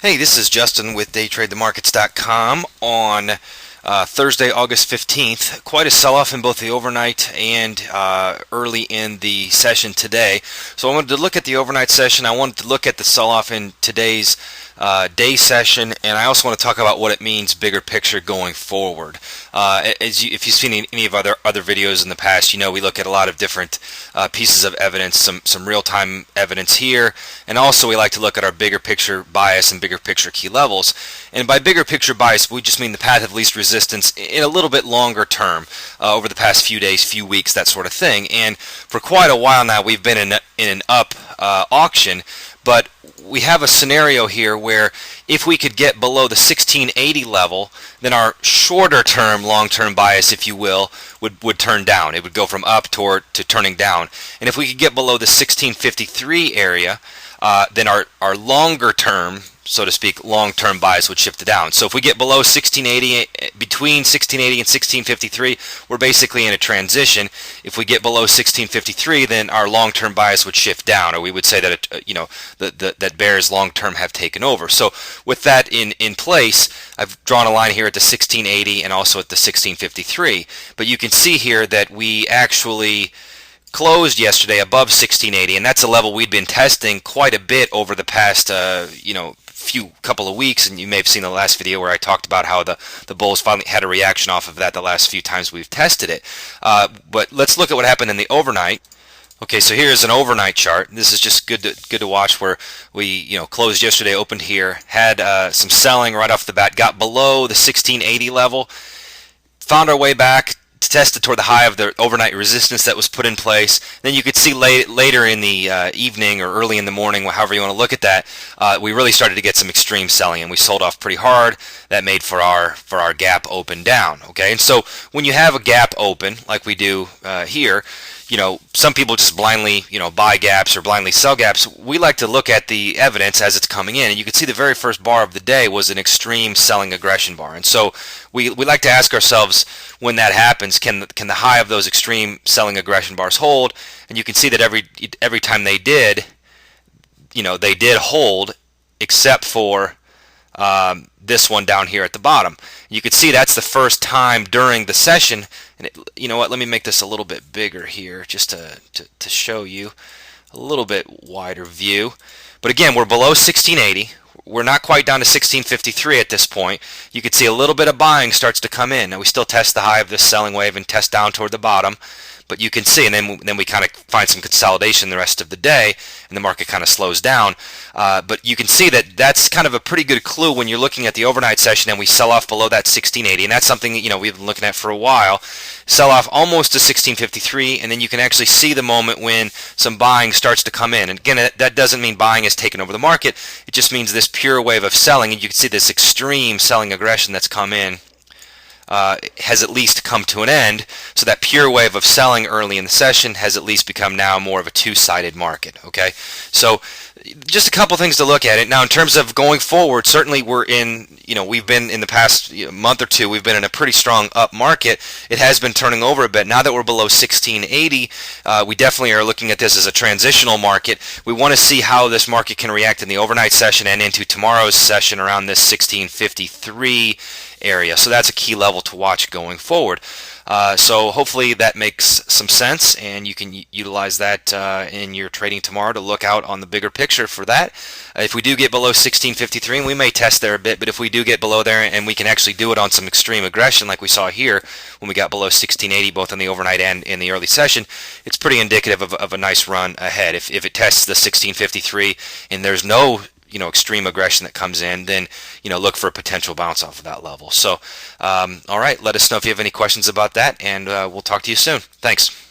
Hey, this is Justin with DayTradeTheMarkets.com on Thursday, August 15th. Quite a sell-off in both the overnight and early in the session today. So I wanted to look at the overnight session. I wanted to look at the sell-off in today's day session, and I also want to talk about what it means bigger picture going forward. If you've seen any of other videos in the past, you know we look at a lot of different pieces of evidence, some real-time evidence here, and also we like to look at our bigger picture bias and bigger picture key levels. And by bigger picture bias, we just mean the path of least resistance in a little bit longer term, over the past few days, few weeks, that sort of thing. And for quite a while now, we've been in an up auction, but we have a scenario here where if we could get below the 1680 level, then our shorter term, long-term bias, if you will, would turn down. It would go from up to turning down. And if we could get below the 1653 area, then our longer term, so to speak, long-term bias would shift down. So if we get below 1680, between 1680 and 1653, we're basically in a transition. If we get below 1653, then our long-term bias would shift down, or we would say that that bears long-term have taken over. So with that in place, I've drawn a line here at the 1680 and also at the 1653. But you can see here that we actually closed yesterday above 1680, and that's a level we'd been testing quite a bit over the past few couple of weeks. And you may have seen the last video where I talked about how the bulls finally had a reaction off of that the last few times we've tested it. But let's look at what happened in the overnight. Okay, so here's an overnight chart. This is just good to watch, where we closed yesterday, opened here, had some selling right off the bat, got below the 1680 level, found our way back, tested toward the high of the overnight resistance that was put in place. Then you could see later in the evening or early in the morning, however you want to look at that, we really started to get some extreme selling, and we sold off pretty hard. That made for our gap open down. Okay, and so when you have a gap open like we do here, some people just blindly buy gaps or blindly sell gaps. We like to look at the evidence as it's coming in, and you can see the very first bar of the day was an extreme selling aggression bar. And so we like to ask ourselves, when that happens, can the high of those extreme selling aggression bars hold? And you can see that every time they did, they did hold, except for this one down here at the bottom. You can see that's the first time during the session. And you know what, let me make this a little bit bigger here just to show you a little bit wider view. But again, we're below 1680. We're not quite down to 1653 at this point. You can see a little bit of buying starts to come in. Now we still test the high of this selling wave and test down toward the bottom. But you can see, and then we kind of find some consolidation the rest of the day, and the market kind of slows down. But you can see that that's kind of a pretty good clue when you're looking at the overnight session and we sell off below that 1680, and that's something that we've been looking at for a while. Sell off almost to 1653, and then you can actually see the moment when some buying starts to come in. And again, that doesn't mean buying has taken over the market. It just means this pure wave of selling, and you can see this extreme selling aggression that's come in has at least come to an end. So that pure wave of selling early in the session has at least become now more of a two-sided market. Okay, so just a couple things to look at it. Now, in terms of going forward, certainly we've been in the past month or two, we've been in a pretty strong up market. It has been turning over a bit. Now that we're below 1680, we definitely are looking at this as a transitional market. We want to see how this market can react in the overnight session and into tomorrow's session around this 1653 area. So that's a key level to watch going forward. So hopefully that makes some sense, and you can utilize that in your trading tomorrow to look out on the bigger picture for that. If we do get below 1653, and we may test there a bit, but if we do get below there and we can actually do it on some extreme aggression like we saw here when we got below 1680 both in the overnight and in the early session, it's pretty indicative of a nice run ahead. If it tests the 1653 and there's no extreme aggression that comes in, then look for a potential bounce off of that level. So all right, let us know if you have any questions about that, and we'll talk to you soon. Thanks.